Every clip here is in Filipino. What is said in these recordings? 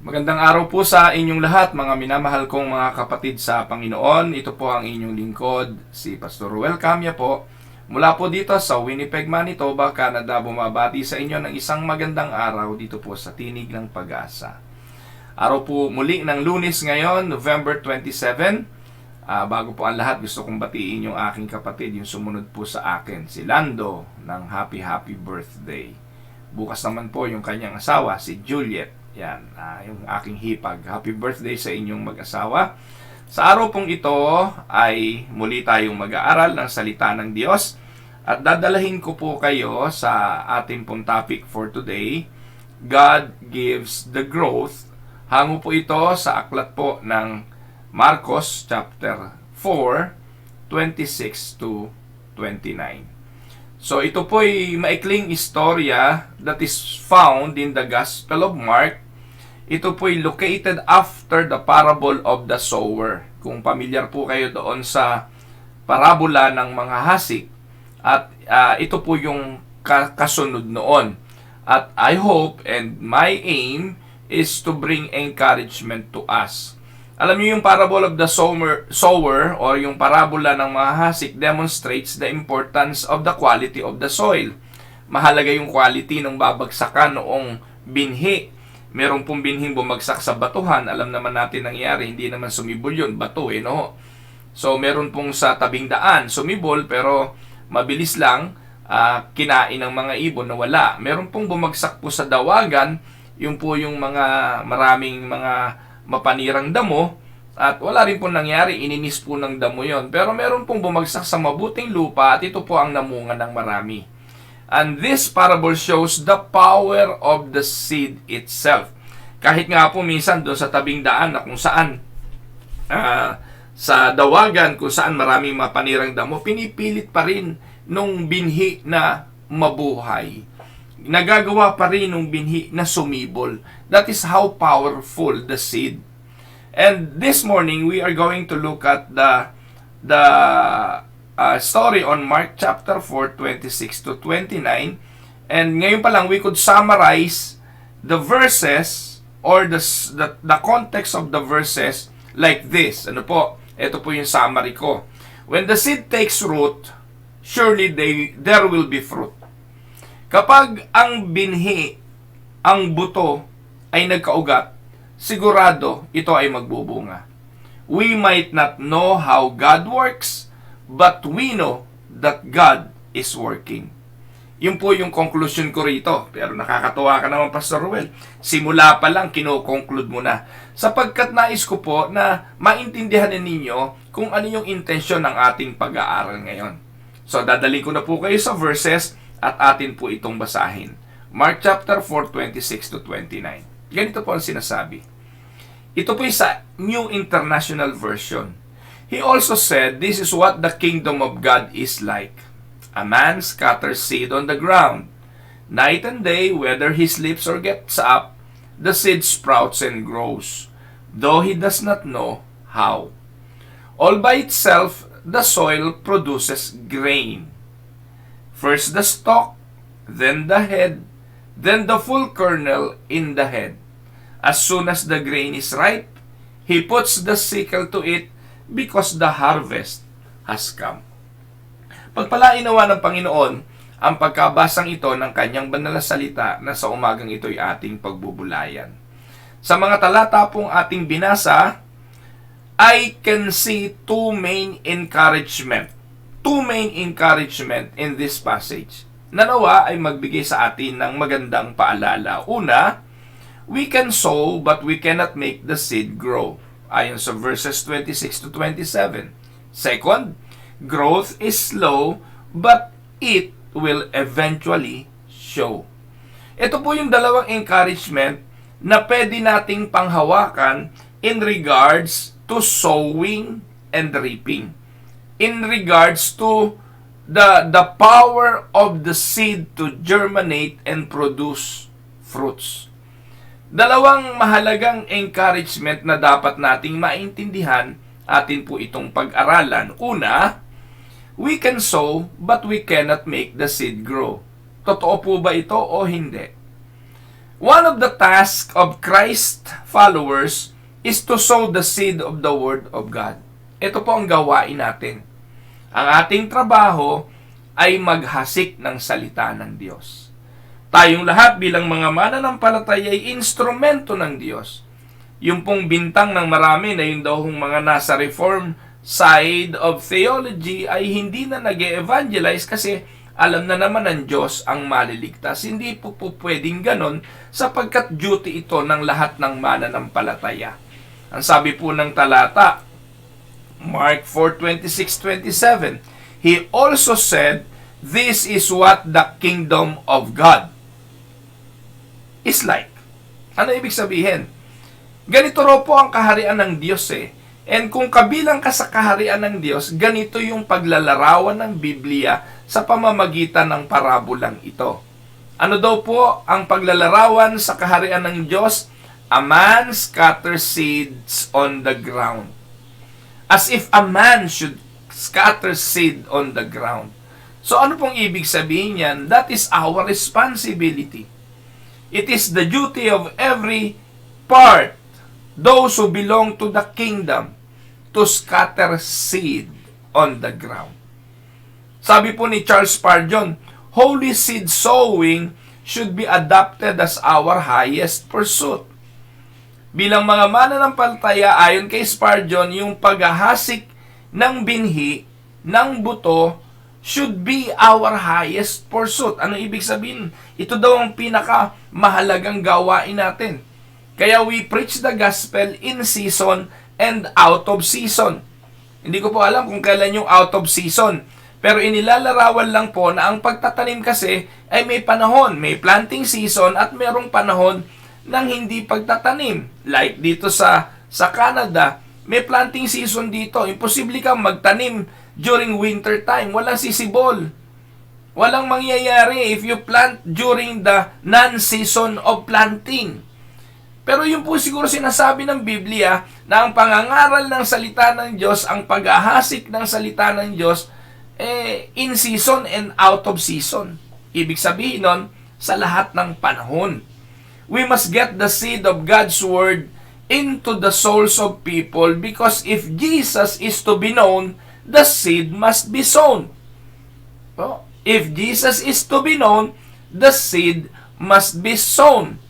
Magandang araw po sa inyong lahat, mga minamahal kong mga kapatid sa Panginoon. Ito po ang inyong lingkod, si Pastor Ruel Camia po. Mula po dito sa Winnipeg, Manitoba, Canada, bumabati sa inyo ng isang magandang araw dito po sa Tinig ng Pag-asa. Araw po muli ng Lunes ngayon, November 27. Bago po ang lahat, gusto kong batiin yung aking kapatid, yung sumunod po sa akin, si Lando, ng happy birthday. Bukas naman po yung kanyang asawa, si Juliet. Yan, yung aking hipag. Happy birthday sa inyong mag-asawa. Sa araw pong ito ay muli tayong mag-aaral ng salita ng Diyos at dadalahin ko po kayo sa ating pong topic for today, God gives the growth. Hango po ito sa aklat po ng Marcos chapter 4, 26 to 29. So ito po ay maikling istorya that is found in the Gospel of Mark. Ito po ay located after the parable of the sower. Kung pamilyar po kayo doon sa parabola ng mga hasik, at ito po yung kasunod noon. At I hope and my aim is to bring encouragement to us. Alam niyo yung parable of the sower or yung parabola ng mga hasik demonstrates the importance of the quality of the soil. Mahalaga yung quality ng babagsakan noong binhi. Meron pong binhing bumagsak sa batuhan. Alam naman natin nangyari, hindi naman sumibol yun. Bato no? So meron pong sa tabing daan, sumibol pero mabilis lang kinain ng mga ibon na wala. Meron pong bumagsak po sa dawagan, yung po yung mga maraming mga mapanirang damo at wala rin pong nangyari, ininis po ng damo yon. Pero meron pong bumagsak sa mabuting lupa at ito po ang namunga ng marami. And this parable shows the power of the seed itself. Kahit nga po minsan doon sa tabing daan na kung saan sa dawagan kung saan maraming mapanirang damo, pinipilit pa rin nung binhi na mabuhay. Nagagawa pa rin nung binhi na sumibol. That is how powerful the seed. And this morning we are going to look at the story on Mark chapter 4, 26 to 29. And ngayon pa lang, we could summarize the verses or the context of the verses like this. Ano po? Ito po yung summary ko. When the seed takes root, surely there will be fruit. Kapag ang binhi, ang buto ay nagkaugat, sigurado ito ay magbubunga. We might not know how God works, but we know that God is working. Yun po yung conclusion ko rito. Pero nakakatuwa ka naman, Pastor Ruel. Simula pa lang, kino-conclude mo na. Sapagkat nais ko po na maintindihan ninyo kung ano yung intensyon ng ating pag-aaral ngayon. So, dadalhin ko na po kayo sa verses at atin po itong basahin. Mark chapter 4, 26 to 29. Ganito po ang sinasabi. Ito po sa New International Version. He also said, this is what the kingdom of God is like. A man scatters seed on the ground. Night and day, whether he sleeps or gets up, the seed sprouts and grows, though he does not know how. All by itself, the soil produces grain. First the stalk, then the head, then the full kernel in the head. As soon as the grain is ripe, he puts the sickle to it, because the harvest has come. Pagpalain nawa ng Panginoon ang pagkabasang ito ng kanyang banal na salita na sa umagang ito'y ating pagbubulayan. Sa mga talata pong ating binasa, I can see two main encouragement in this passage. Nanawa ay magbigay sa atin ng magandang paalala. Una, we can sow but we cannot make the seed grow. Ayon sa verses 26 to 27. Second, growth is slow, but it will eventually show. Ito po yung dalawang encouragement na pwede nating panghawakan in regards to sowing and reaping. In regards to the power of the seed to germinate and produce fruits. Dalawang mahalagang encouragement na dapat nating maintindihan, atin po itong pag-aralan. Una, we can sow but we cannot make the seed grow. Totoo po ba ito o hindi? One of the tasks of Christ followers is to sow the seed of the Word of God. Ito po ang gawain natin. Ang ating trabaho ay maghasik ng salita ng Diyos. Tayong lahat bilang mga mananampalataya ay instrumento ng Diyos. Yung pong bintang ng marami na yung daw mga nasa reform side of theology ay hindi na nag-evangelize kasi alam na naman ng Diyos ang maliligtas. Hindi po pwedeng ganon sapagkat duty ito ng lahat ng mananampalataya. Ang sabi po ng talata, Mark 4:26-27, He also said, "This is what the kingdom of God is like." Ano ibig sabihin? Ganito raw po ang kaharian ng Diyos eh. And kung kabilang ka sa kaharian ng Diyos, ganito yung paglalarawan ng Biblia sa pamamagitan ng parabolang ito. Ano daw po ang paglalarawan sa kaharian ng Diyos? A man scatters seeds on the ground. As if a man should scatter seed on the ground. So ano pong ibig sabihin yan? That is our responsibility. It is the duty of every part, those who belong to the kingdom, to scatter seed on the ground. Sabi po ni Charles Spurgeon, holy seed sowing should be adopted as our highest pursuit. Bilang mga mananampalataya, ayon kay Spurgeon, yung paghahasik ng binhi, ng buto, should be our highest pursuit. Ano ibig sabihin? Ito daw ang pinakamahalagang gawain natin. Kaya we preach the gospel in season and out of season. Hindi ko po alam kung kailan yung out of season. Pero inilalarawan lang po na ang pagtatanim kasi ay may panahon. May planting season at merong panahon ng hindi pagtatanim. Like dito sa Canada, may planting season dito. Imposible kang magtanim during winter time. Walang sisibol. Walang mangyayari if you plant during the non-season of planting. Pero yun po siguro sinasabi ng Biblia na ang pangangaral ng salita ng Diyos, ang paghahasik ng salita ng Diyos, in season and out of season. Ibig sabihin nun, sa lahat ng panahon. We must get the seed of God's Word into the souls of people because if Jesus is to be known, the seed must be sown. If Jesus is to be known, the seed must be sown.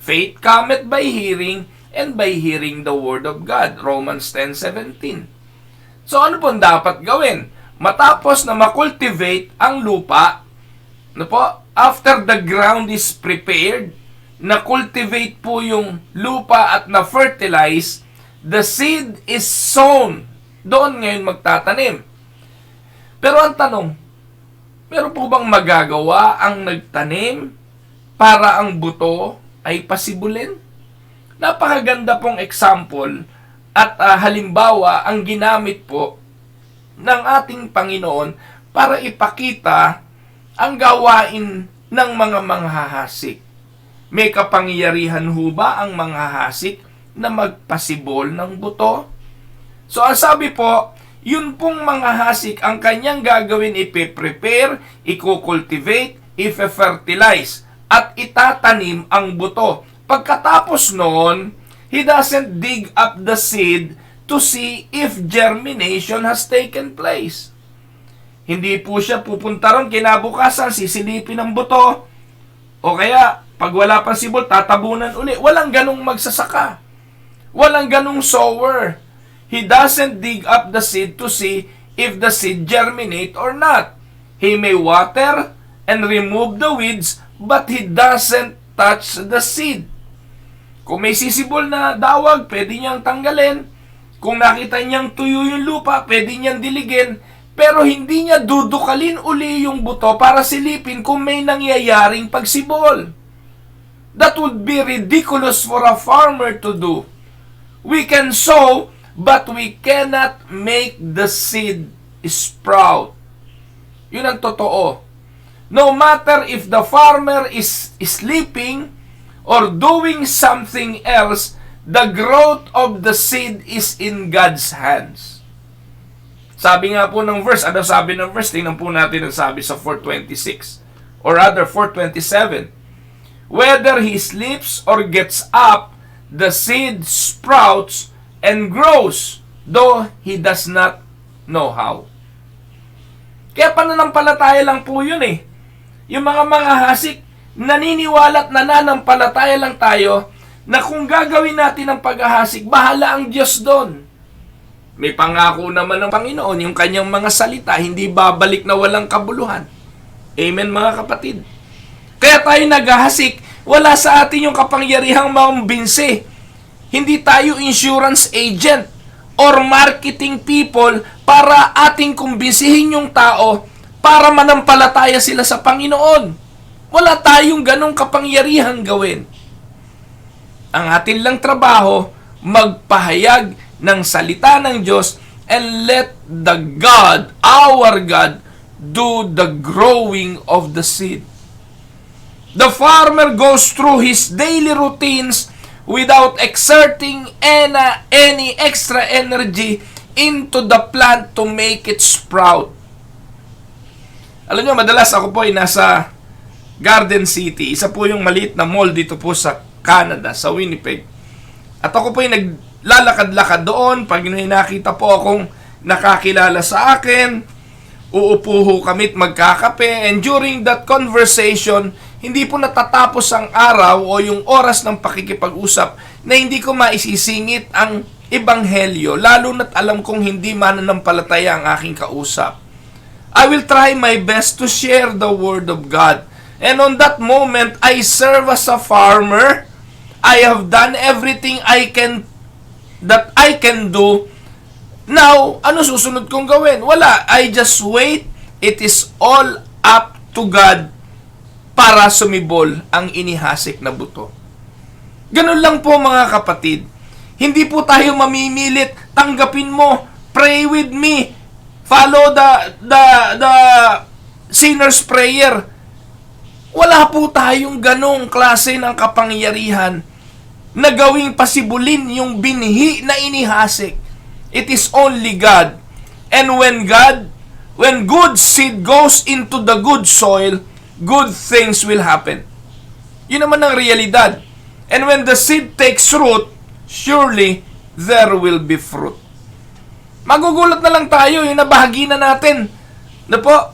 Faith cometh by hearing, and by hearing the Word of God. Romans 10:17. So ano po dapat gawin? Matapos na makultivate ang lupa, ano po, after the ground is prepared, na-cultivate po yung lupa at na-fertilize, the seed is sown. Doon ngayon magtatanim. Pero ang tanong, meron po bang magagawa ang nagtanim para ang buto ay pasibulin? Napakaganda pong example at halimbawa ang ginamit po ng ating Panginoon para ipakita ang gawain ng mga manghahasik. May kapangyarihan ho ba ang manghahasik na magpasibol ng buto? So ang sabi po, yun pong manghahasik ang kanyang gagawin, ipe-prepare, i-cultivate, i-fertilize, at itatanim ang buto. Pagkatapos noon, he doesn't dig up the seed to see if germination has taken place. Hindi po siya pupunta ron kinabukasan, sisilipin ang buto, o kaya pag wala pang sibol, tatabunan uli. Walang ganong magsasaka. Walang ganong sower. He doesn't dig up the seed to see if the seed germinate or not. He may water and remove the weeds, but he doesn't touch the seed. Kung may sisibol na dawag, pwede niyang tanggalin. Kung nakita niyang tuyo yung lupa, pwede niyang diligin. Pero hindi niya dudukalin uli yung buto para silipin kung may nangyayaring pagsibol. That would be ridiculous for a farmer to do. We can sow, but we cannot make the seed sprout. Yun ang totoo. No matter if the farmer is sleeping or doing something else, the growth of the seed is in God's hands. Sabi nga po ng verse, ano sabi ng verse? Tingnan po natin ang sabi sa 4:26 or rather 4:27. Whether he sleeps or gets up, the seed sprouts and grows, though he does not know how. Kaya pananampalataya lang po yun eh. Yung mga hasik, naniniwala at nananampalataya lang tayo na kung gagawin natin ang paghahasik, bahala ang Diyos doon. May pangako naman ng Panginoon, yung kanyang mga salita, hindi babalik na walang kabuluhan. Amen mga kapatid. Kaya tayo naghahasik, wala sa atin yung kapangyarihang maumbinsi. Hindi tayo insurance agent or marketing people para ating kumbinsihin yung tao para manampalataya sila sa Panginoon. Wala tayong ganong kapangyarihang gawin. Ang atin lang trabaho, magpahayag ng salita ng Diyos and let the God, our God, do the growing of the seed. The farmer goes through his daily routines without exerting any extra energy into the plant to make it sprout. Alam nyo, madalas ako po ay nasa Garden City. Isa po yung maliit na mall dito po sa Canada, sa Winnipeg. At ako po ay naglalakad-lakad doon. Pag nakita po akong nakakilala sa akin, uupo ho kami at magkakape. And during that conversation, hindi po natatapos ang araw o yung oras ng pakikipag-usap na hindi ko maisisingit ang ebanghelyo, lalo na't alam kong hindi mananampalataya ang aking kausap. I will try my best to share the Word of God. And on that moment, I serve as a farmer. I have done everything that I can do. Now, ano susunod kong gawin? Wala. I just wait. It is all up to God para sumibol ang inihasik na buto. Ganun lang po mga kapatid. Hindi po tayo mamimilit. Tanggapin mo. Pray with me. Follow the sinner's prayer. Wala po tayong ganong klase ng kapangyarihan na gawing pasibulin yung binhi na inihasik. It is only God. And when good seed goes into the good soil, good things will happen. Yun naman ang realidad. And when the seed takes root, surely there will be fruit. Magugulat na lang tayo, yung nabahagi na natin. Na po,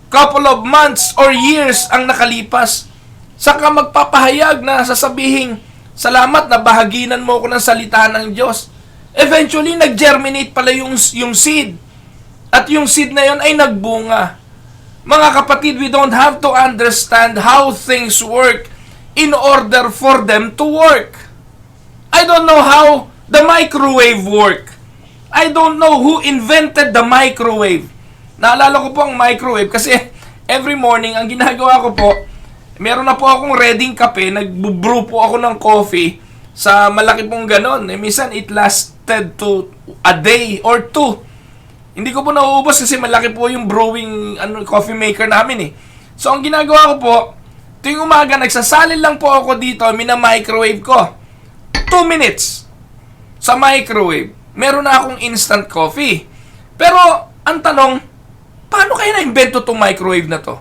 couple of months or years ang nakalipas. Saka magpapahayag na sasabihin, salamat na bahaginan mo ako ng salita ng Diyos. Eventually, nag-germinate pala yung seed. At yung seed na yun ay nagbunga. Mga kapatid, we don't have to understand how things work in order for them to work. I don't know how the microwave work. I don't know who invented the microwave. Naalala ko po ang microwave kasi every morning, ang ginagawa ko po, meron na po akong ready kape, nag-brew po ako ng coffee sa malaki pong ganon. Minsan, it lasted to a day or two. Hindi ko po nauubos kasi malaki po yung brewing coffee maker namin eh. So, ang ginagawa ko po, tuwing umaga, nagsasalin lang po ako dito, mina-microwave ko. 2 minutes sa microwave. Meron na akong instant coffee. Pero, ang tanong, paano kaya na-invento itong microwave na to?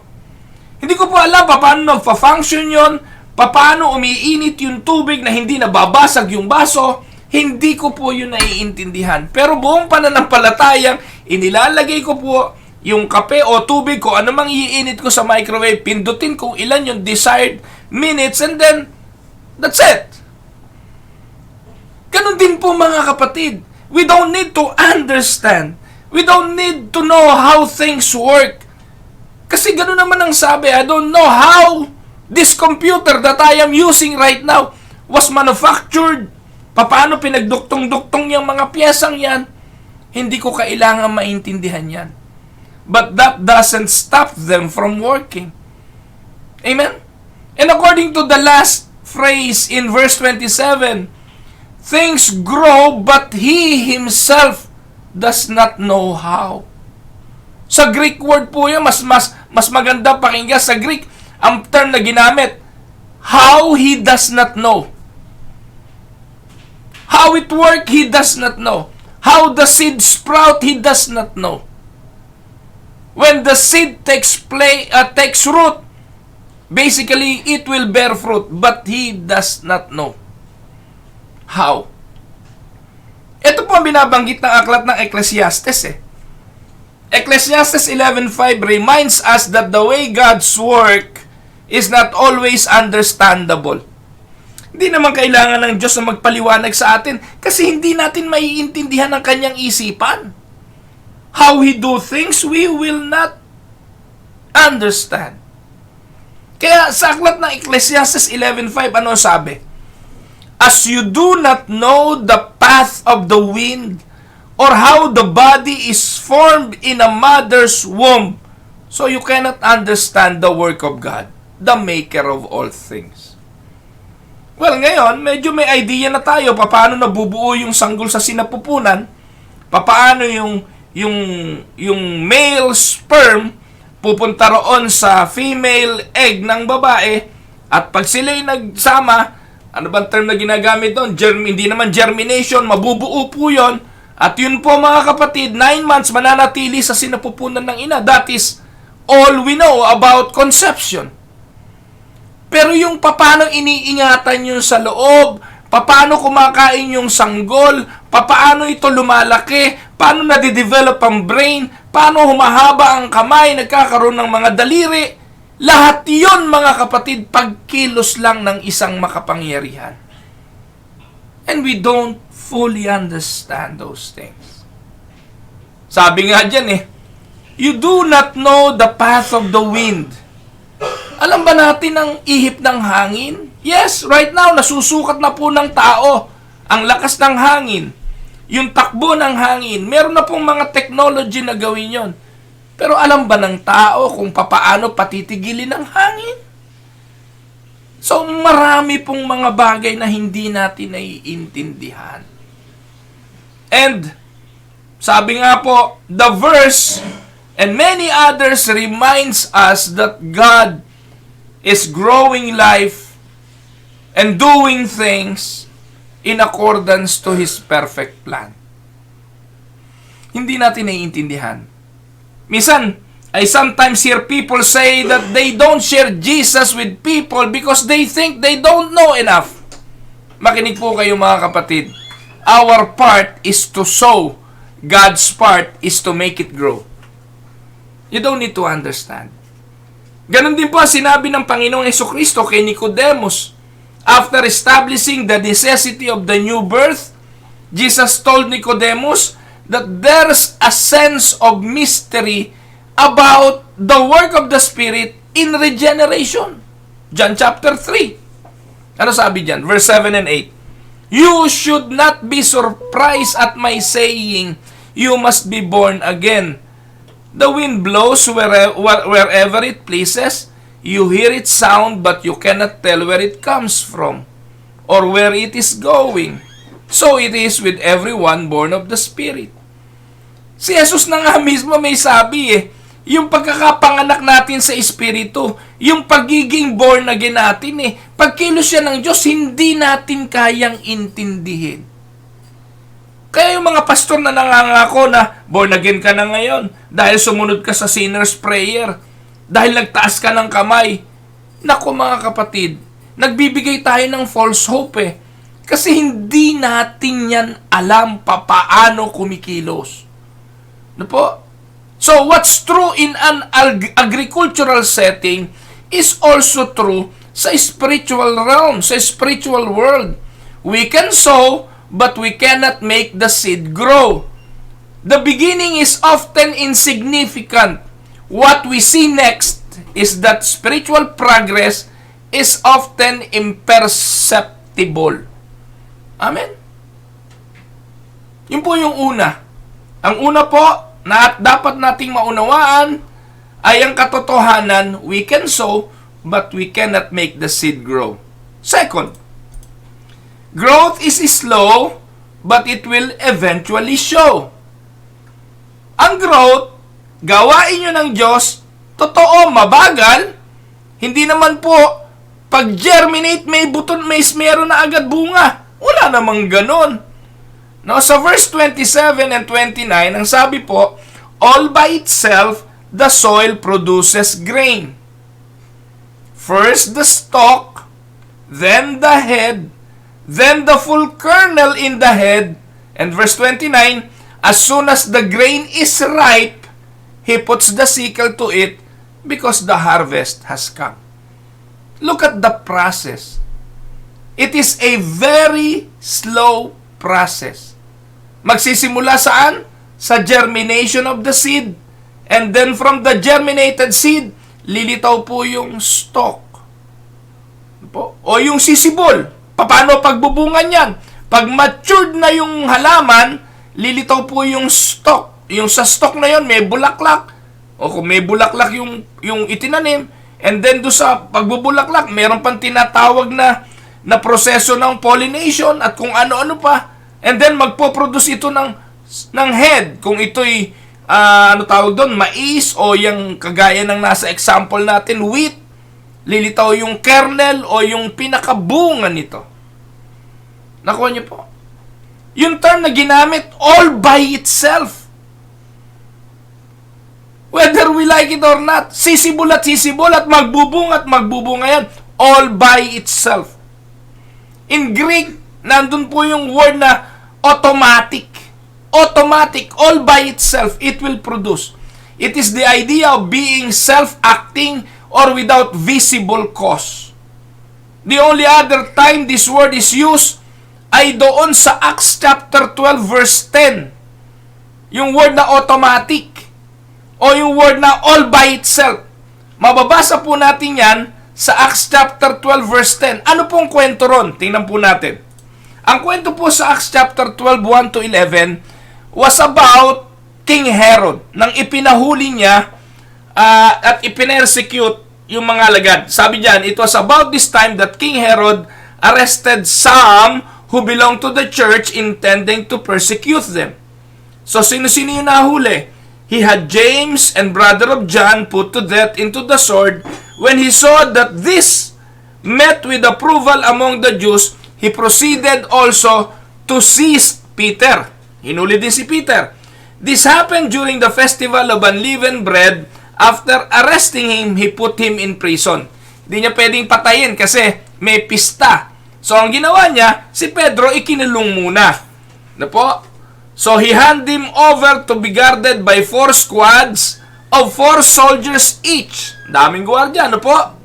Hindi ko po alam paano nagpa-function yon, paano umiinit yung tubig na hindi nababasag yung baso. Hindi ko po yun naiintindihan. Pero buong pananampalatayang, inilalagay ko po yung kape o tubig ko, anumang iinit ko sa microwave, pindutin kung ilan yung desired minutes, and then, that's it. Ganun din po mga kapatid. We don't need to understand. We don't need to know how things work. Kasi ganun naman ang sabi, I don't know how this computer that I am using right now was manufactured. Paano pinagduktong-duktong yung mga piyesang yan? Hindi ko kailangan maintindihan yan. But that doesn't stop them from working. Amen? And according to the last phrase in verse 27, things grow but he himself does not know how. Sa Greek word po yun, mas maganda pakinggan sa Greek, ang term na ginamit, how he does not know. How it work, he does not know. How the seed sprout, he does not know. When the seed takes root, Basically, it will bear fruit, but he does not know how. Ito po ang binabanggit ng aklat ng Ecclesiastes Ecclesiastes 11:5 reminds us that the way God's work is not always understandable. Hindi naman kailangan ng Diyos na magpaliwanag sa atin kasi hindi natin maiintindihan ang kanyang isipan. How He do things, we will not understand. Kaya sa aklat ng Ecclesiastes 11:5, ano sabi? As you do not know the path of the wind, or how the body is formed in a mother's womb, so you cannot understand the work of God, the maker of all things. Well, ngayon, medyo may idea na tayo paano nabubuo yung sanggol sa sinapupunan, paano yung male sperm pupunta roon sa female egg ng babae, at pag sila'y nagsama, ano bang term na ginagamit doon? Hindi naman germination, mabubuo po yun. At yun po mga kapatid, 9 months mananatili sa sinapupunan ng ina. That is all we know about conception. Pero yung paano iniingatan yun sa loob, paano kumakain yung sanggol, paano ito lumalaki, paano nadidevelop ang brain, paano humahaba ang kamay, nagkakaroon ng mga daliri, lahat yun mga kapatid, pagkilos lang ng isang makapangyarihan. And we don't fully understand those things. Sabi nga dyan you do not know the path of the wind. Alam ba natin ang ihip ng hangin? Yes, right now, nasusukat na po ng tao ang lakas ng hangin. Yung takbo ng hangin, meron na pong mga technology na gawin yon. Pero alam ba ng tao kung papaano patitigilin ang hangin? So, marami pong mga bagay na hindi natin naiintindihan. And, sabi nga po, the verse and many others reminds us that God is growing life and doing things in accordance to His perfect plan. Hindi natin naiintindihan. Minsan, I sometimes hear people say that they don't share Jesus with people because they think they don't know enough. Makinig po kayo mga kapatid. Our part is to sow. God's part is to make it grow. You don't need to understand. Ganon din po ang sinabi ng Panginoong Jesucristo kay Nicodemus. After establishing the necessity of the new birth, Jesus told Nicodemus that there's a sense of mystery about the work of the Spirit in regeneration. John chapter 3. Ano sabi dyan? Verse 7 and 8. You should not be surprised at my saying, you must be born again. The wind blows wherever it pleases. You hear its sound, but you cannot tell where it comes from or where it is going. So it is with everyone born of the Spirit. Si Jesus na nga mismo may sabi yung pagkakapanganak natin sa Espiritu, yung pagiging born again natin pagkilos siya ng Diyos, hindi natin kayang intindihin. Kaya yung mga pastor na nangangako na born again ka na ngayon dahil sumunod ka sa sinner's prayer, dahil nagtaas ka ng kamay. Naku mga kapatid, nagbibigay tayo ng false hope kasi hindi natin yan alam paano kumikilos. Ano po? So what's true in an agricultural setting is also true sa spiritual realm, sa spiritual world. We can sow, but we cannot make the seed grow. The beginning is often insignificant. What we see next is that spiritual progress is often imperceptible. Amen? Yun po yung una. Ang una po na dapat nating maunawaan ay ang katotohanan, we can sow, but we cannot make the seed grow. Second, growth is slow, but it will eventually show. Ang growth, gawain nyo ng Diyos, totoo, mabagal. Hindi naman po, pag-germinate, may buton, meron na agad bunga. Wala namang ganon. No, sa verse 27 and 29, ang sabi po, all by itself, the soil produces grain. First the stalk, then the head, then the full kernel in the head. And verse 29, as soon as the grain is ripe, he puts the sickle to it because the harvest has come. Look at the process. It is a very slow process. Magsisimula saan? Sa germination of the seed. And then from the germinated seed, lilitaw po yung stalk. O yung sisibol. Paano pagbubungan yan? Pag matured na yung halaman, lilitaw po yung stalk. Yung sa stalk na yon may bulaklak. O kung may bulaklak yung itinanim, and then do sa pagbubulaklak, meron pang tinatawag na proseso ng pollination at kung ano-ano pa. And then magpo-produce ito ng head. Kung ito'y tawag doon, mais o yung kagaya ng nasa example natin, wheat, lilitaw yung kernel o yung pinakabunga nito. Nakuha niyo po. Yung term na ginamit, all by itself. Whether we like it or not, sisibol at magbubunga yan, all by itself. In Greek, nandun po yung word na automatic. Automatic, all by itself, it will produce. It is the idea of being self-acting or without visible cause. The only other time this word is used ay doon sa Acts chapter 12 verse 10. Yung word na automatic o yung word na all by itself. Mababasa po natin yan sa Acts chapter 12 verse 10. Ano pong kwento ron? Tingnan po natin. Ang kwento po sa Acts chapter 12, 1 to 11 was about King Herod. Nang ipinahuli niya at ipinersecute yung mga alagad. Sabi diyan, it was about this time that King Herod arrested some who belonged to the church intending to persecute them. So sino-sino yung nahuli? He had James and brother of John put to death into the sword. When he saw that this met with approval among the Jews, he proceeded also to seize Peter. Hinuli din si Peter. This happened during the festival of unleavened bread. After arresting him, he put him in prison. Hindi niya pwedeng patayin kasi may pista. So ang ginawa niya, si Pedro ikinulong muna. Na po? So he handed him over to be guarded by 4 squads of 4 soldiers each. Daming gwardiya, ano po?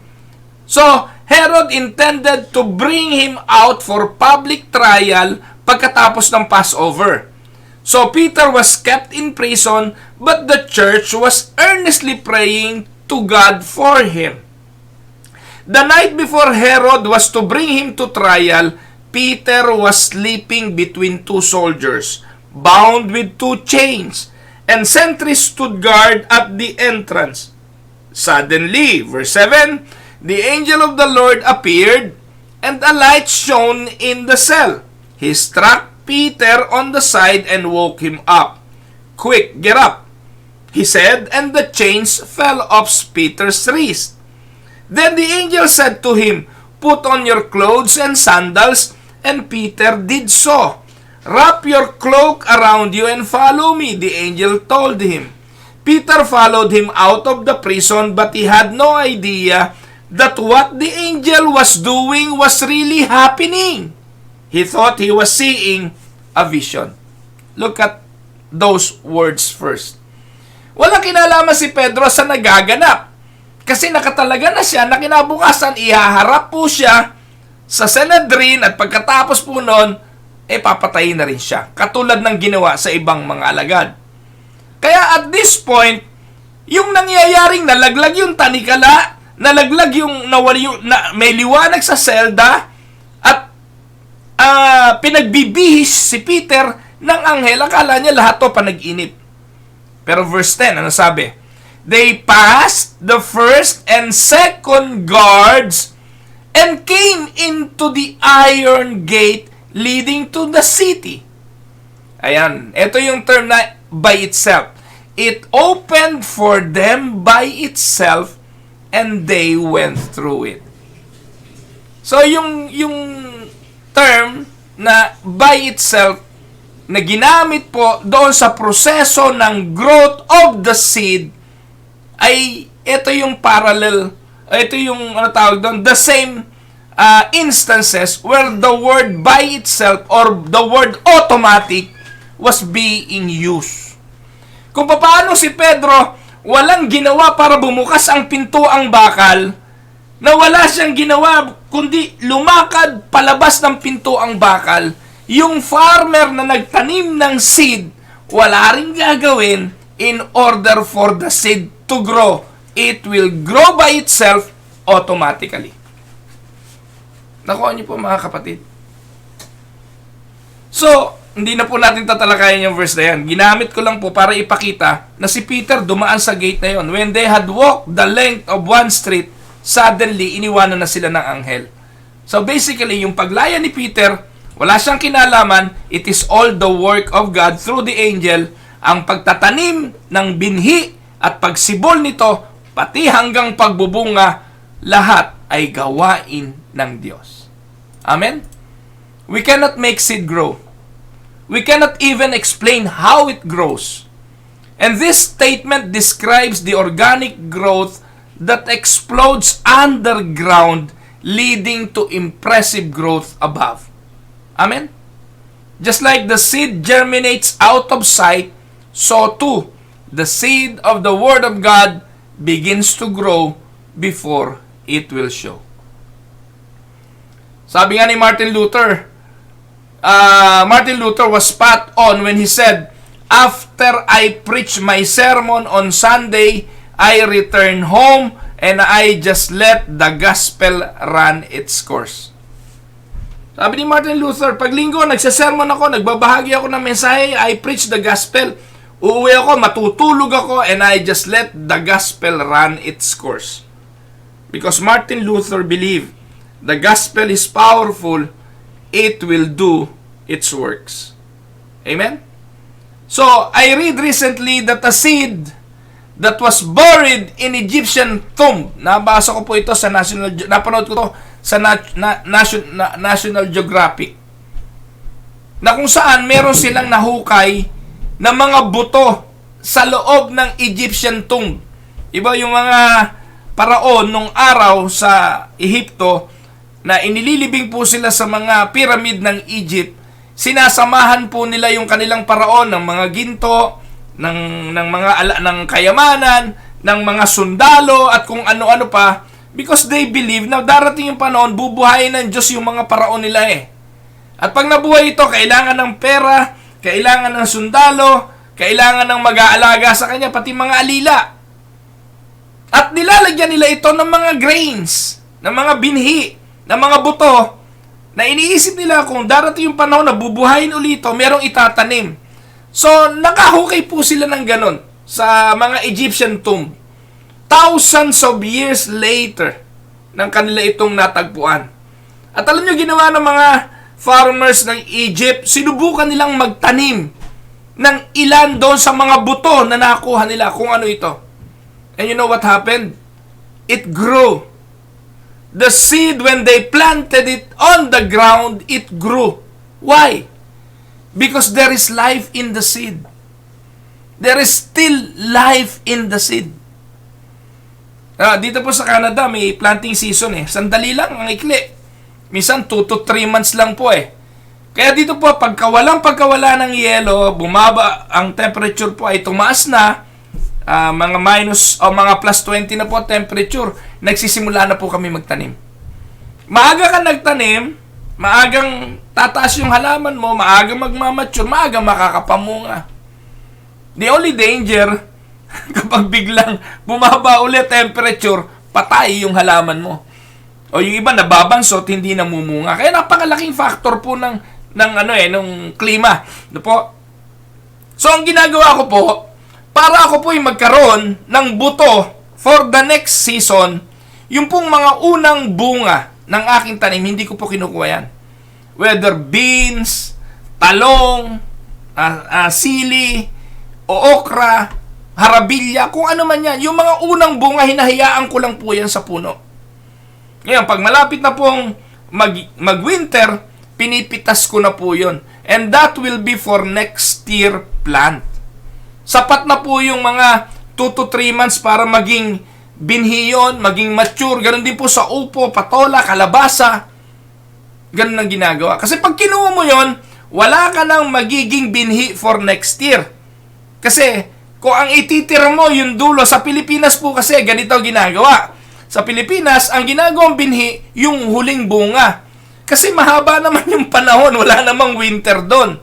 So Herod intended to bring him out for public trial pagkatapos ng Passover. So Peter was kept in prison, but the church was earnestly praying to God for him. The night before Herod was to bring him to trial, Peter was sleeping between 2 soldiers, bound with 2 chains, and sentries stood guard at the entrance. Suddenly, verse 7, the angel of the Lord appeared, and a light shone in the cell. He struck Peter on the side and woke him up. Quick, get up, he said, and the chains fell off Peter's wrist. Then the angel said to him, put on your clothes and sandals, and Peter did so. Wrap your cloak around you and follow me, the angel told him. Peter followed him out of the prison, but he had no idea that what the angel was doing was really happening. He thought he was seeing a vision. Look at those words first. Walang kinalaman si Pedro sa nagaganap. Kasi nakatalaga na siya na kinabukasan, ihaharap po siya sa Sanhedrin at pagkatapos po nun, papatayin na rin siya. Katulad ng ginawa sa ibang mga alagad. Kaya at this point, yung nangyayaring nalaglag yung tanikala, nalaglag yung may liwanag sa selda, at pinagbibihis si Peter ng anghel. Akala niya lahat to panag-inip. Pero verse 10, ano sabi? They passed the first and second guards and came into the iron gate leading to the city. Ayan, ito yung term na by itself. It opened for them by itself and they went through it. So yung term na by itself na ginamit po doon sa proseso ng growth of the seed ay ito yung parallel ito yung ano tawag doon, the same instances where the word by itself or the word automatic was being used. Kung paano si Pedro walang ginawa para bumukas ang pinto ang bakal, na wala siyang ginawa kundi lumakad palabas ng pinto ang bakal, yung farmer na nagtanim ng seed, wala rin gagawin in order for the seed to grow. It will grow by itself automatically. Nakuha niyo po mga kapatid. So, hindi na po natin tatalakayin yung verse na yan. Ginamit ko lang po para ipakita na si Peter dumaan sa gate na yon. When they had walked the length of one street, suddenly, iniwanan na sila ng anghel. So basically, yung paglaya ni Peter, wala siyang kinalaman. It is all the work of God through the angel. Ang pagtatanim ng binhi at pagsibol nito, pati hanggang pagbubunga, lahat ay gawain ng Diyos. Amen? We cannot make seed grow. We cannot even explain how it grows. And this statement describes the organic growth that explodes underground, leading to impressive growth above. Amen? Just like the seed germinates out of sight, so too, the seed of the Word of God begins to grow before it will show. Sabi nga ni Martin Luther was spot on when he said, "After I preach my sermon on Sunday, I return home and I just let the gospel run its course." Sabi ni Martin Luther, pag linggo, nagsasermon ako, nagbabahagi ako ng mensahe, I preach the gospel. Uuwi ako, matutulog ako, and I just let the gospel run its course. Because Martin Luther believed the gospel is powerful, it will do its works. Amen? So, I read recently that a seed that was buried in Egyptian tomb. Nabasa ko po ito sa napanood ko to sa National Geographic. Na kung saan meron silang nahukay na mga buto sa loob ng Egyptian tomb. Iba yung mga paraon nung araw sa Ehipto na inililibing po sila sa mga pyramid ng Egypt. Sinasamahan po nila yung kanilang paraon ng mga ginto, ng mga ng kayamanan, ng mga sundalo at kung ano-ano pa, because they believe na darating yung panahon bubuhayin ng Diyos yung mga paraon nila eh. At pag nabuhay ito, kailangan ng pera, kailangan ng sundalo, kailangan ng mag-aalaga sa kanya, pati mga alila. At nilalagyan nila ito ng mga grains, ng mga binhi, ng mga buto, na iniisip nila kung darating yung panahon na bubuhayin ulit ito, merong itatanim. So, nakahukay po sila ng ganon sa mga Egyptian tomb. Thousands of years later, nang kanila itong natagpuan. At alam nyo, ginawa ng mga farmers ng Egypt, sinubukan nilang magtanim ng ilan doon sa mga buto na nakuha nila, kung ano ito. And you know what happened? It grew. The seed, when they planted it on the ground, it grew. Why? Because there is life in the seed. There is still life in the seed. Dito po sa Canada, may planting season eh. Sandali lang, ang ikli. Minsan 2 to 3 months lang po eh. Kaya dito po, pagkawala ng yelo, bumaba, ang temperature po ay tumaas na, mga minus o mga plus 20 na po temperature, nagsisimula na po kami magtanim. Maaga ka nagtanim, maagang tataas yung halaman mo, maagang magmamature, maagang makakapamunga. The only danger, kapag biglang bumaba ulit temperature, patay yung halaman mo. O yung iba nababansot, hindi namumunga. Kaya napakalaking factor po ng nung klima. No po? So ang ginagawa ko po, para ako po ay magkaroon ng buto for the next season, yung pong mga unang bunga ng aking tanim, hindi ko po kinukuha yan. Whether beans, talong, sili, o okra, harabilya, kung ano man yan. Yung mga unang bunga, hinahayaan ko lang po yan sa puno. Ngayon, pag malapit na pong mag-winter, pinipitas ko na po yun. And that will be for next year plant. Sapat na po yung mga 2 to 3 months para maging binhi yun, maging mature. Ganon din po sa upo, patola, kalabasa. Ganon ang ginagawa. Kasi pag kinuha mo yon, wala ka nang magiging binhi for next year. Kasi kung ang ititira mo yung dulo, sa Pilipinas po kasi ganito ginagawa. Sa Pilipinas, ang ginagawang binhi, yung huling bunga. Kasi mahaba naman yung panahon, wala namang winter doon.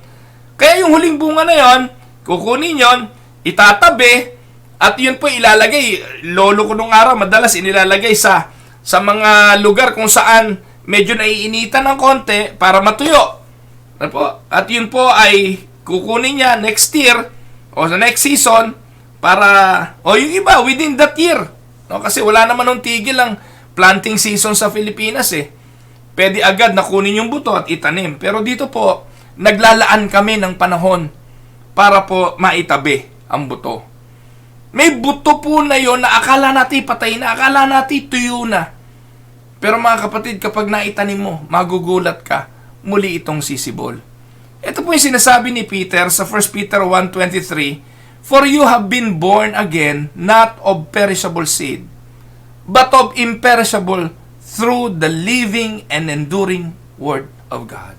Kaya yung huling bunga na yon, kukunin yon, itatabi, at yun po ilalagay. Lolo ko nung araw, madalas inilalagay sa mga lugar kung saan medyo naiinitan ng konti para matuyo. At yun po ay kukunin niya next year o sa next season para, o yung iba within that year. No, kasi wala naman nung tigil ang planting season sa Pilipinas eh. Pwede agad na kunin yung buto at itanim. Pero dito po, naglalaan kami ng panahon para po maitabi ang buto. May buto po na yon na akala natin patay na, akala natin tuyo na. Pero mga kapatid, kapag naitanim mo, magugulat ka, muli itong sisibol. Ito po yung sinasabi ni Peter sa 1 Peter 1:23, "For you have been born again, not of perishable seed, but of imperishable, through the living and enduring Word of God."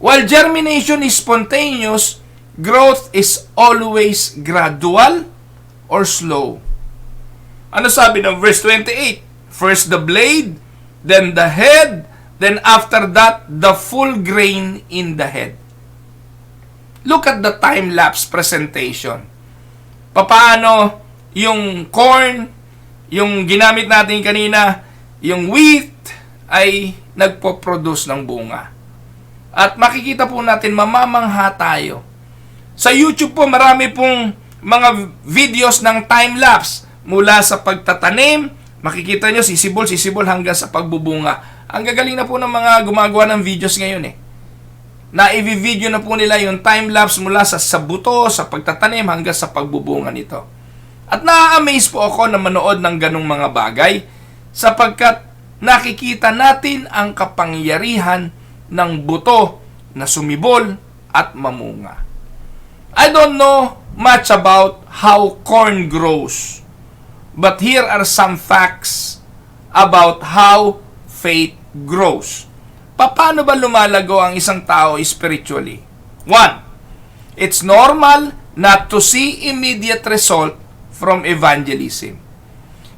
While germination is spontaneous, growth is always gradual or slow. Ano sabi ng verse 28? First the blade, then the head, then after that, the full grain in the head. Look at the time-lapse presentation. Paano yung corn, yung ginamit natin kanina, yung wheat, ay nagpo-produce ng bunga. At makikita po natin, mamamangha tayo. Sa YouTube po, marami pong mga videos ng time-lapse mula sa pagtatanim. Makikita nyo, sisibol hanggang sa pagbubunga. Ang gagaling na po ng mga gumagawa ng videos ngayon eh. Na-i-video na po nila yung time-lapse mula sa buto, sa pagtatanim hanggang sa pagbubunga nito. At na-amaze po ako na manood ng ganong mga bagay sapagkat nakikita natin ang kapangyarihan ng buto na sumibol at mamunga. I don't know much about how corn grows, but here are some facts about how faith grows. Paano ba lumalago ang isang tao spiritually? 1. It's normal not to see immediate result from evangelism.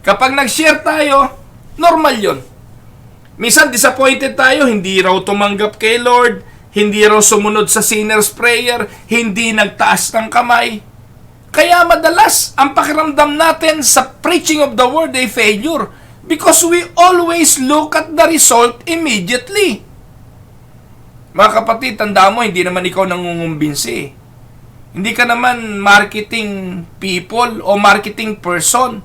Kapag nag-share tayo, normal yon. Minsan disappointed tayo, hindi raw tumanggap kay Lord, hindi raw sumunod sa sinner's prayer, hindi nagtaas ng kamay. Kaya madalas, ang pakiramdam natin sa preaching of the word ay failure because we always look at the result immediately. Mga kapatid, tandaan mo, hindi naman ikaw nangungumbinsi. Hindi ka naman marketing people o marketing person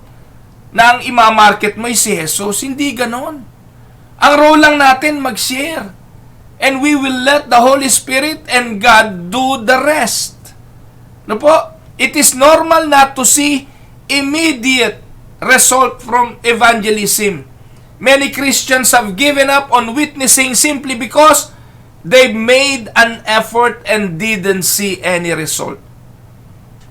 na ang imamarket mo ay si Jesus. Hindi ganon. Ang role lang natin mag-share. And we will let the Holy Spirit and God do the rest. No po? It is normal not to see immediate result from evangelism. Many Christians have given up on witnessing simply because they made an effort and didn't see any result.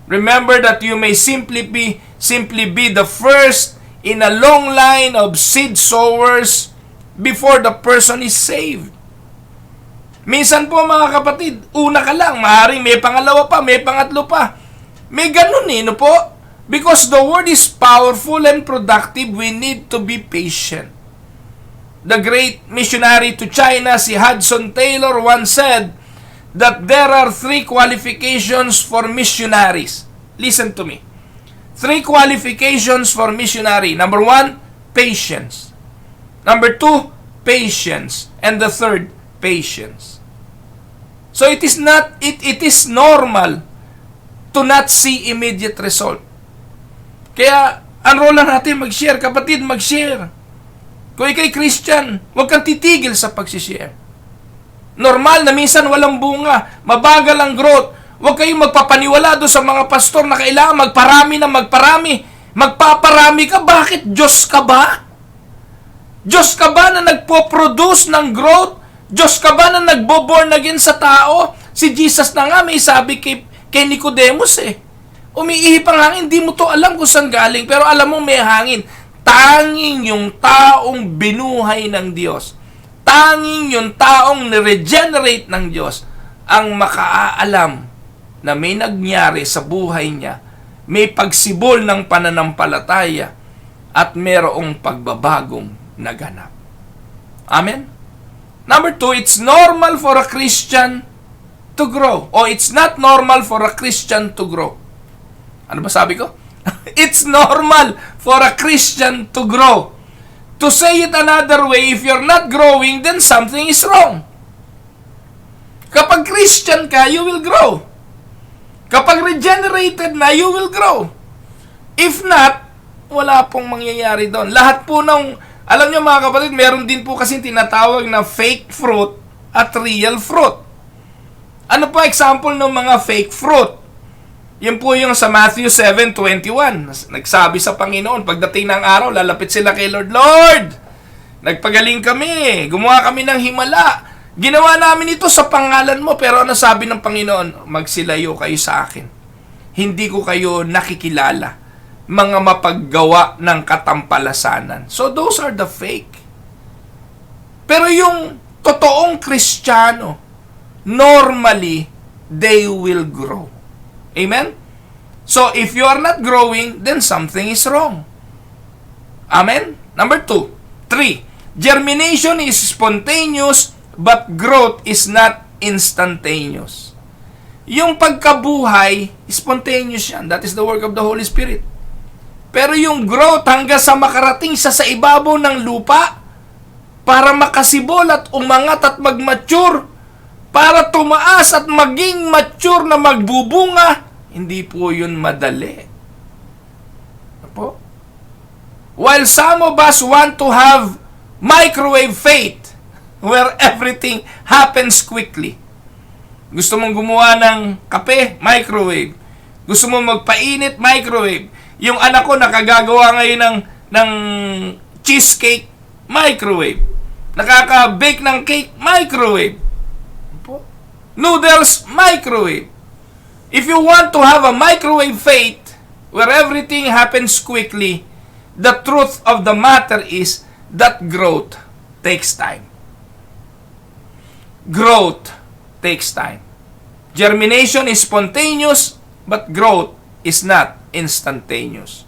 Remember that you may simply be the first in a long line of seed sowers before the person is saved. Minsan po mga kapatid, una ka lang, maaaring may pangalawa pa, may pangatlo pa. May ganun no po? Because the word is powerful and productive, we need to be patient. The great missionary to China, si Hudson Taylor, once said that there are 3 qualifications for missionaries. Listen to me. 3 qualifications for missionary. Number 1, patience. Number 2, patience. And the third, patience. So it is normal to not see immediate result. Kaya ang role natin mag-share, kapatid, mag-share. Kung ikay Christian, huwag kang titigil sa pag-share. Normal na minsan walang bunga, mabagal ang growth. Huwag kayong magpapaniwala doon sa mga pastor na kailangan magparami na magparami. Magpaparami ka, bakit? Diyos ka ba? Diyos ka ba na nagpo-produce ng growth? Diyos ka ba na nagbo-born again sa tao? Si Jesus na nga may sabi kay Nicodemus Umiihip ang hangin, di mo to alam kung saan galing, pero alam mo may hangin. Tanging yung taong binuhay ng Diyos, tanging yung taong niregenerate ng Diyos, ang makaalam na may nangyari sa buhay niya, may pagsibol ng pananampalataya, at merong pagbabagong naganap. Amen? Number 2, it's normal for a Christian to grow. O it's not normal for a Christian to grow. Ano ba sabi ko? It's normal for a Christian to grow. To say it another way, if you're not growing, then something is wrong. Kapag Christian ka, you will grow. Kapag regenerated na, you will grow. If not, wala pong mangyayari doon. Lahat po ng, alam nyo mga kapatid, meron din po kasi tinatawag na fake fruit at real fruit. Ano po example ng mga fake fruit? Yan po yung sa Matthew 7:21. Nagsabi sa Panginoon, pagdating ng araw, lalapit sila kay Lord, Lord, nagpagaling kami, gumawa kami ng himala, ginawa namin ito sa pangalan mo, pero ano sabi ng Panginoon? Magsilayo kayo sa akin. Hindi ko kayo nakikilala. Mga mapaggawa ng katampalasanan. So those are the fake. Pero yung totoong Kristiyano, normally, they will grow. Amen? So if you are not growing, then something is wrong. Amen? Number 2. 3. Germination is spontaneous, but growth is not instantaneous. Yung pagkabuhay, spontaneous yan. That is the work of the Holy Spirit. Pero yung growth hanggang sa makarating sa ibabaw ng lupa, para makasibol at umangat at mag-mature, para tumaas at maging mature na magbubunga, hindi po yun madali. Apo? While some of us want to have microwave faith, where everything happens quickly. Gusto mong gumawa ng kape? Microwave. Gusto mong magpainit? Microwave. Yung anak ko nakagagawa ngayon ng cheesecake? Microwave. Nakaka-bake ng cake? Microwave. Noodles? Microwave. If you want to have a microwave faith, where everything happens quickly, the truth of the matter is that growth takes time. Growth takes time. Germination is spontaneous, but growth is not instantaneous.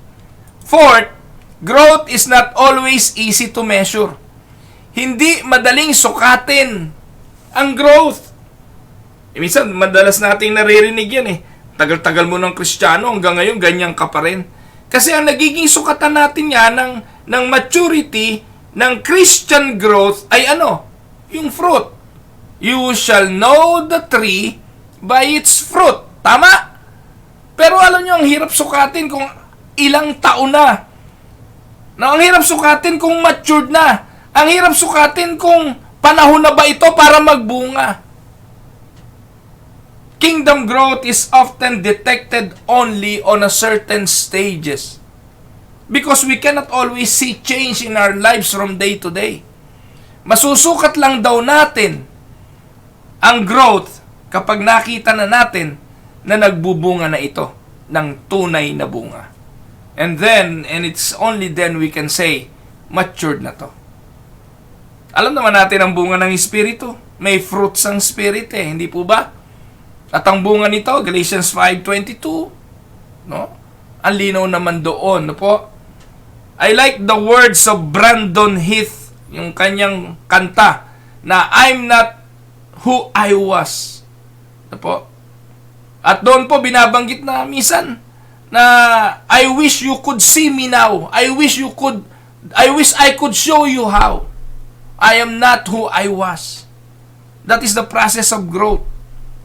Fourth, growth is not always easy to measure. Hindi madaling sukatin ang growth. Minsan, madalas nating naririnig yan eh. Tagal-tagal mo ng Kristiyano, hanggang ngayon, ganyan ka pa rin. Kasi ang nagiging sukatan natin yan ng maturity, ng Christian growth, ay ano? Yung fruit. You shall know the tree by its fruit. Tama? Pero alam nyo, ang hirap sukatin kung ilang taon na. Ang hirap sukatin kung matured na. Ang hirap sukatin kung panahon na ba ito para magbunga. Kingdom growth is often detected only on a certain stages. Because we cannot always see change in our lives from day to day. Masusukat lang daw natin ang growth kapag nakita na natin na nagbubunga na ito ng tunay na bunga. And it's only then we can say, matured na to. Alam naman natin ang bunga ng Espiritu. May fruits ang Spirit eh, hindi po ba? At ang bunga nito, Galatians 5:22, no? Ang linaw naman doon, no po? I like the words of Brandon Heath, yung kanyang kanta, na I'm not who I was. No po? At doon po binabanggit na minsan na I wish you could see me now. I wish I could show you how. I am not who I was. That is the process of growth.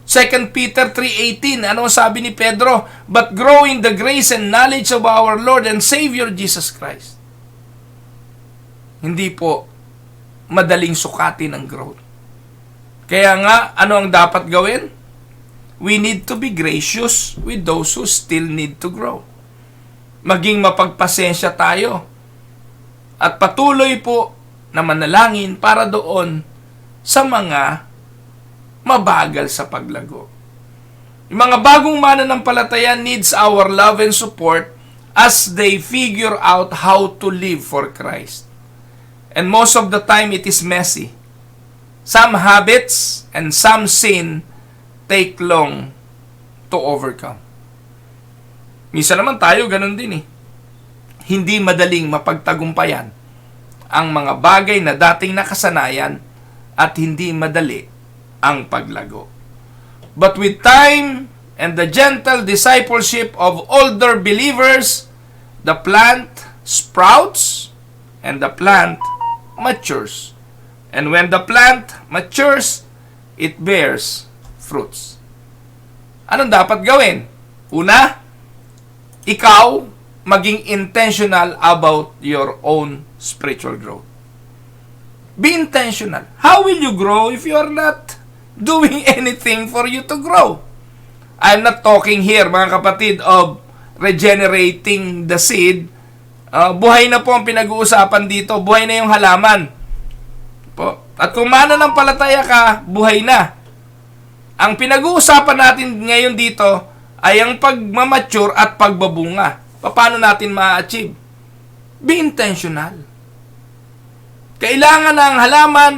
2 Peter 3:18, ano sabi ni Pedro? But grow in the grace and knowledge of our Lord and Savior Jesus Christ. Hindi po madaling sukatin ang growth. Kaya nga, ano ang dapat gawin? We need to be gracious with those who still need to grow. Maging mapagpasensya tayo. At patuloy po na manalangin para doon sa mga mabagal sa paglago. Yung mga bagong mananampalataya needs our love and support as they figure out how to live for Christ. And most of the time, it is messy. Some habits and some sin take long to overcome. Minsan naman tayo ganun din eh. Hindi madaling mapagtagumpayan ang mga bagay na dating nakasanayan at hindi madali ang paglago. But with time and the gentle discipleship of older believers, the plant sprouts and the plant matures. And when the plant matures, it bears fruits. Anong dapat gawin? Una, ikaw maging intentional about your own spiritual growth. Be intentional. How will you grow if you are not doing anything for you to grow? I'm not talking here, mga kapatid, of regenerating the seed. Buhay na po ang pinag-uusapan dito. Buhay na yung halaman. Po. At kung mananampalataya ka, buhay na. Ang pinag-uusapan natin ngayon dito ay ang pagmamature at pagbabunga. Paano natin ma-achieve? Be intentional. Kailangan ng halaman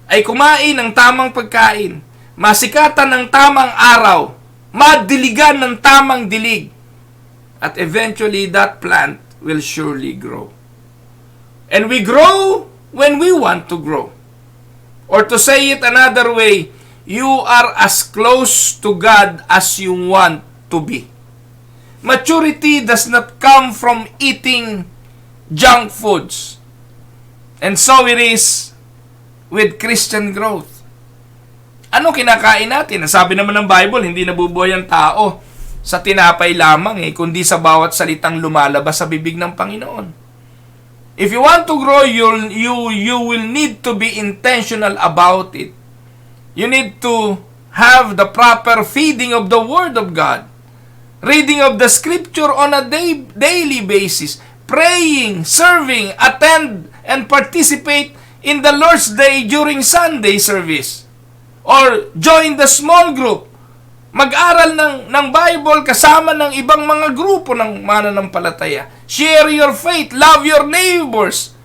ay kumain ng tamang pagkain, masikatan ng tamang araw, madiligan ng tamang dilig, at eventually that plant will surely grow. And we grow when we want to grow. Or to say it another way, you are as close to God as you want to be. Maturity does not come from eating junk foods. And so it is with Christian growth. Ano kinakain natin? Sabi naman ng Bible, hindi nabubuhay ang tao sa tinapay lamang kundi sa bawat salitang lumalabas sa bibig ng Panginoon. If you want to grow, you will need to be intentional about it. You need to have the proper feeding of the Word of God. Reading of the Scripture on a daily basis. Praying, serving, attend, and participate in the Lord's Day during Sunday service. Or join the small group. Mag-aral ng Bible kasama ng ibang mga grupo ng mananampalataya. Share your faith. Love your neighbors.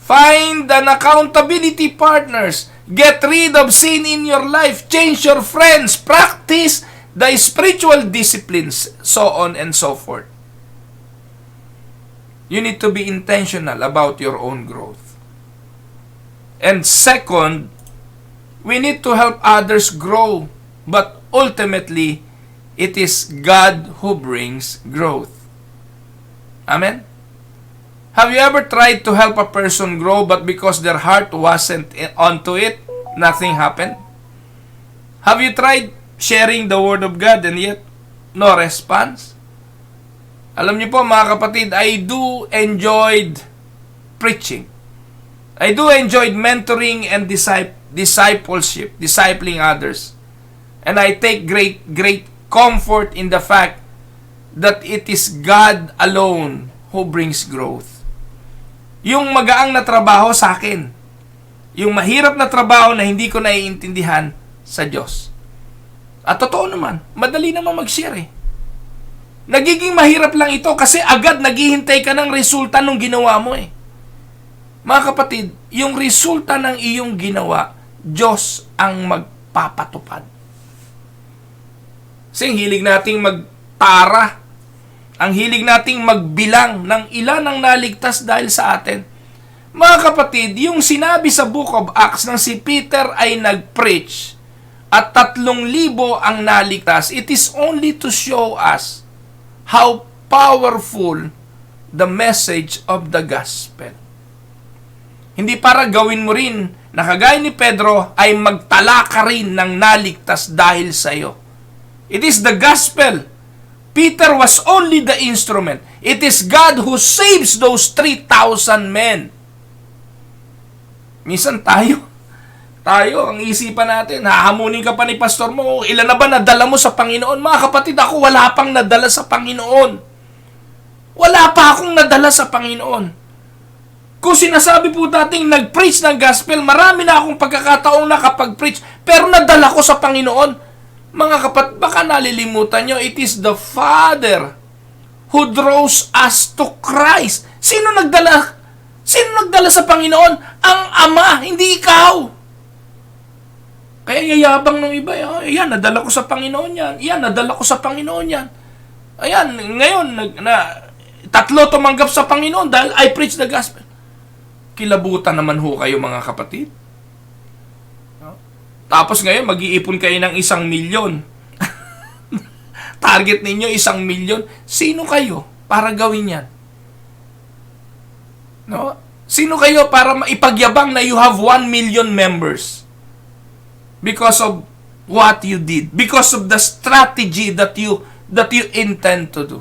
Find an accountability partners. Get rid of sin in your life. Change your friends. Practice the spiritual disciplines. So on and so forth. You need to be intentional about your own growth. And second, we need to help others grow. But ultimately, it is God who brings growth. Amen? Have you ever tried to help a person grow but because their heart wasn't onto it, nothing happened? Have you tried sharing the Word of God and yet no response? Alam niyo po mga kapatid, I do enjoyed preaching. I do enjoyed mentoring and discipleship, discipling others. And I take great comfort in the fact that it is God alone who brings growth. Yung magaang na trabaho sa akin, yung mahirap na trabaho na hindi ko naiintindihan sa Diyos. At totoo naman, madali naman mag-share eh. Nagiging mahirap lang ito kasi agad naghihintay ka ng resulta ng ginawa mo eh. Mga kapatid, yung resulta ng iyong ginawa, Diyos ang magpapatupad. Kasi ang hilig nating magtara, ang hilig nating magbilang ng ilan ang naligtas dahil sa atin. Mga kapatid, yung sinabi sa Book of Acts ng si Peter ay nag-preach at 3,000 ang naligtas, it is only to show us how powerful the message of the gospel. Hindi para gawin mo rin na kagaya ni Pedro ay magtala ka rin ng naligtas dahil sa iyo. It is the gospel. Peter was only the instrument. It is God who saves those 3,000 men. Minsan tayo, ang isipan natin, hahamunin ka pa ni pastor mo, ilan na ba nadala mo sa Panginoon? Mga kapatid, ako wala pang nadala sa Panginoon. Wala pa akong nadala sa Panginoon. Kung sinasabi po dating nag-preach ng gospel, marami na akong pagkakataong nakapag-preach, pero nadala ko sa Panginoon. Mga baka nalilimutan nyo, it is the Father who draws us to Christ. Sino nagdala? Sino nagdala sa Panginoon? Ang Ama, hindi ikaw. Kaya yayabang ng iba, ayan, nadala ko sa Panginoon yan. Ayan, nadala ko sa Panginoon yan. Ayan, ngayon, tatlo tumanggap sa Panginoon dahil I preach the gospel. Kilabutan naman ho kayo, mga kapatid. Tapos ngayon, mag-iipon kayo ng 1,000,000. Target ninyo 1,000,000. Sino kayo para gawin yan? No? Sino kayo para maipagyabang na you have 1,000,000 members? Because of what you did. Because of the strategy that you intend to do.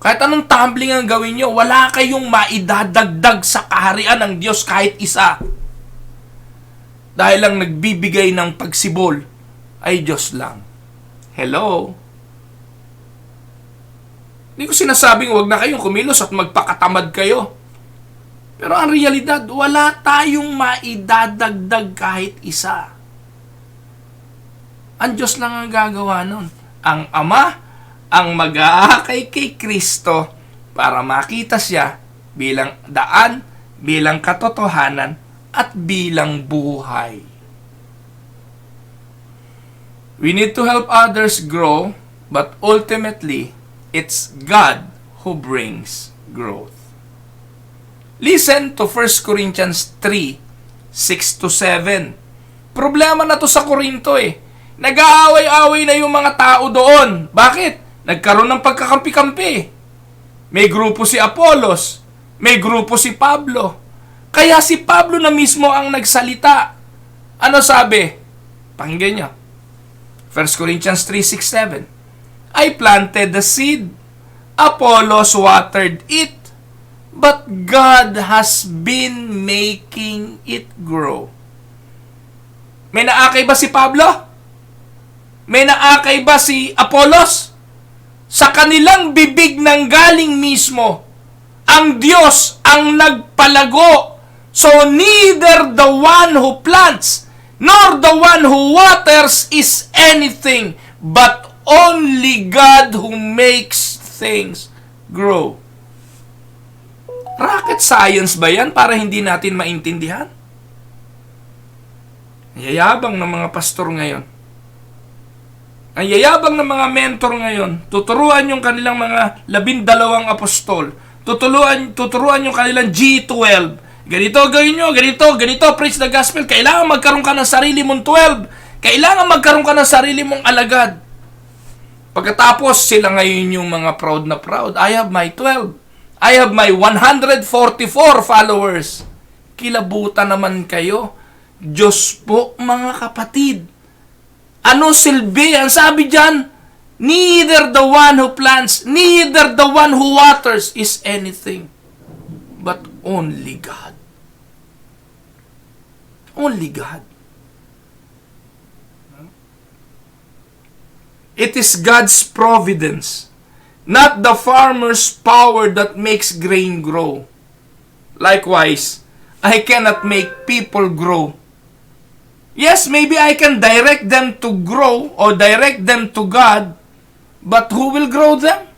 Kahit anong tumbling ang gawin nyo, wala kayong maidadagdag sa kaharian ng Diyos kahit isa. Dahil lang nagbibigay ng pagsibol ay Diyos lang. Hello? Hindi ko sinasabing huwag na kayong kumilos at magpakatamad kayo. Pero ang realidad, wala tayong maidadagdag kahit isa. Ang Diyos lang ang gagawa nun. Ang Ama ang mag-aakay kay Kristo para makita siya bilang daan, bilang katotohanan, at bilang buhay. We need to help others grow, but ultimately, it's God who brings growth. Listen to 1 Corinthians 3, 6-7. Problema na to sa Korinto eh. Nag-aaway-away na yung mga tao doon. Bakit? Nagkaroon ng pagkakampi-kampi. May grupo si Apollos, may grupo si Pablo. Kaya si Pablo na mismo ang nagsalita. Ano sabi? Pakinggan nyo. 1 Corinthians 3:6-7. I planted the seed, Apollos watered it, but God has been making it grow. May naakay ba si Pablo? May naakay ba si Apollos? Sa kanilang bibig nang galing mismo, ang Diyos ang nagpalago. So neither the one who plants nor the one who waters is anything, but only God who makes things grow. Rocket science ba yan para hindi natin maintindihan? Yayabang ng mga pastor ngayon. Ang yayabang ng mga mentor ngayon, tuturuan yung kanilang mga 12 apostol. Tuturuan yung kanilang G12. Ganito gawin nyo, ganito, preach the gospel. Kailangan magkaroon ka ng sarili mong 12. Kailangan magkaroon ka ng sarili mong alagad. Pagkatapos, sila ngayon yung mga proud na proud. I have my 12. I have my 144 followers. Kilabutan naman kayo. Diyos po, mga kapatid. Ano silbi? Ang sabi dyan, neither the one who plants, neither the one who waters is anything, but only God. Only God. It is God's providence, not the farmer's power that makes grain grow. Likewise, I cannot make people grow. Yes, maybe I can direct them to grow or direct them to God, but who will grow them?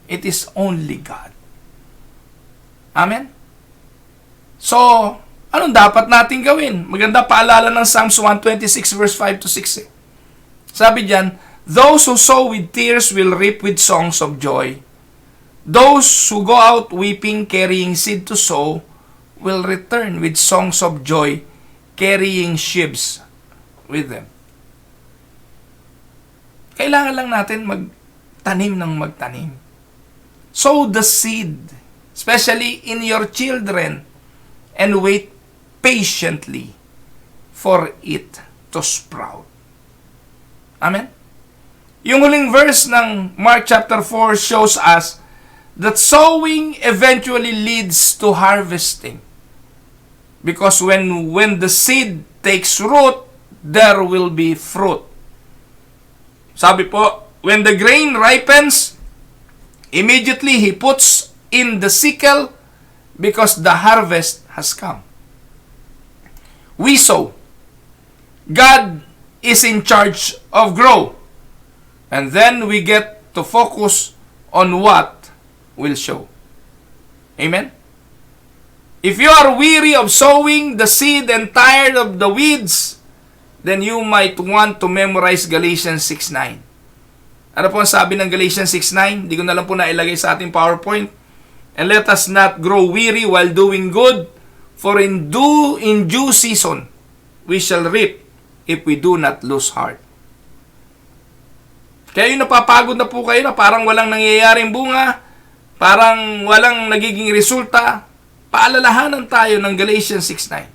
It is only God. Amen? So, anong dapat natin gawin? Maganda paalala ng Psalms 126 verse 5-6. Sabi diyan, those who sow with tears will reap with songs of joy. Those who go out weeping, carrying seed to sow, will return with songs of joy, carrying sheaves with them. Kailangan lang natin magtanim ng magtanim. Sow the seed, especially in your children, and wait patiently for it to sprout. Amen? Yung huling verse ng Mark chapter 4 shows us that sowing eventually leads to harvesting. Because when the seed takes root, there will be fruit. Sabi po, when the grain ripens, immediately he puts in the sickle because the harvest has come. We sow. God is in charge of grow. And then we get to focus on what will show. Amen? If you are weary of sowing the seed and tired of the weeds, then you might want to memorize Galatians 6:9. Ano po ang sabi ng Galatians 6:9? Hindi ko na lang po nailagay sa ating PowerPoint. And let us not grow weary while doing good, for in due season we shall reap if we do not lose heart. Kaya yung napapagod na po kayo na parang walang nangyayaring bunga, parang walang nagiging resulta, paalalahanan tayo ng Galatians 6:9.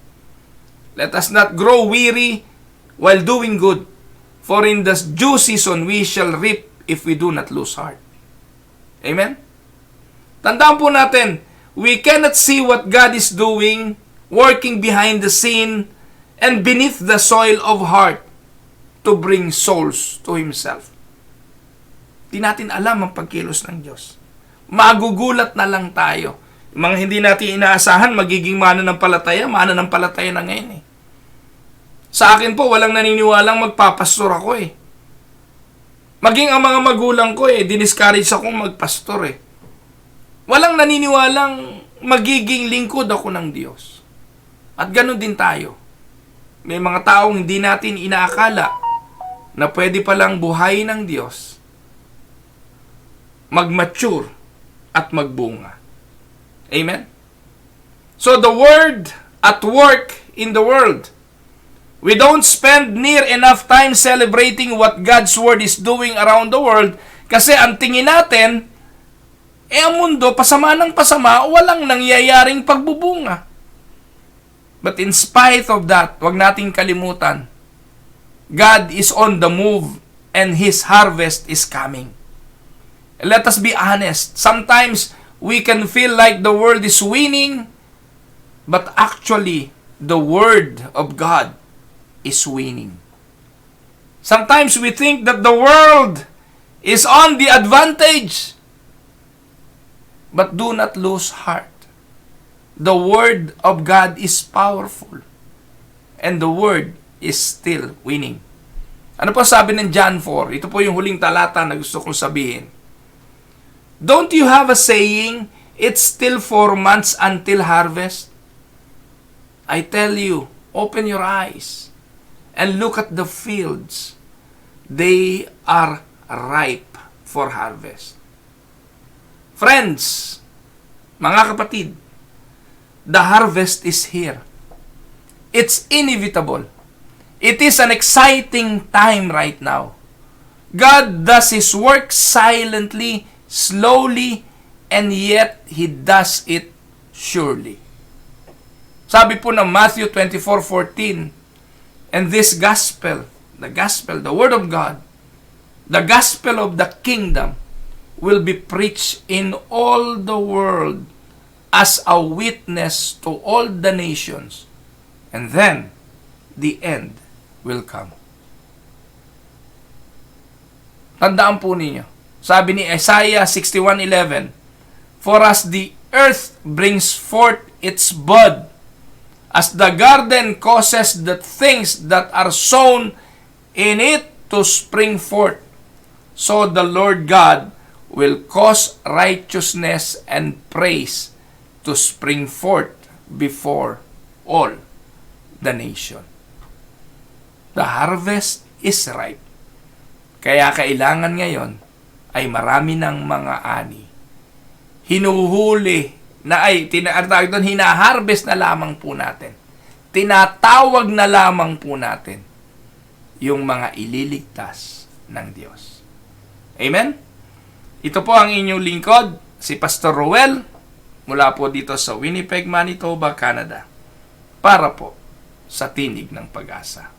Let us not grow weary while doing good, for in the due season we shall reap if we do not lose heart. Amen? Tandaan po natin, we cannot see what God is doing, working behind the scene and beneath the soil of heart to bring souls to Himself. Di natin alam ang pagkilos ng Diyos. Magugulat na lang tayo. Mga hindi natin inaasahan, magiging mananampalataya na ngayon eh. Sa akin po, walang naniniwalang magpapastor ako eh. Maging ang mga magulang ko eh, diniscourage akong magpastor eh. Walang naniniwalang magiging lingkod ako ng Diyos. At ganun din tayo. May mga taong hindi natin inaakala na pwede palang buhayin ng Diyos, mag-mature at magbunga. Amen? So the Word at work in the world. We don't spend near enough time celebrating what God's Word is doing around the world kasi ang tingin natin, ang mundo, pasama ng pasama, walang nangyayaring pagbubunga. But in spite of that, wag nating kalimutan, God is on the move and His harvest is coming. Let us be honest. Sometimes we can feel like the world is winning, but actually, the Word of God is winning. Sometimes we think that the world is on the advantage, but do not lose heart. The Word of God is powerful, and the Word is still winning. Ano po sabi ng John 4? Ito po yung huling talata na gusto kong sabihin. Don't you have a saying, it's still 4 months until harvest? I tell you, open your eyes and look at the fields. They are ripe for harvest. Friends, mga kapatid, the harvest is here. It's inevitable. It is an exciting time right now. God does His work silently, slowly, and yet He does it surely. Sabi po ng Matthew 24:14, and this gospel, the Word of God, the gospel of the kingdom, will be preached in all the world as a witness to all the nations, and then the end will come. Tandaan po ninyo, sabi ni Isaiah 61:11, for as the earth brings forth its bud, as the garden causes the things that are sown in it to spring forth, so the Lord God will cause righteousness and praise to spring forth before all the nation. The harvest is ripe. Kaya kailangan ngayon ay marami ng mga ani. Hinuhuli na hinaharvest na lamang po natin. Tinatawag na lamang po natin yung mga ililigtas ng Diyos. Amen? Ito po ang inyong lingkod, si Pastor Ruel, mula po dito sa Winnipeg, Manitoba, Canada, para po sa Tinig ng Pag-asa.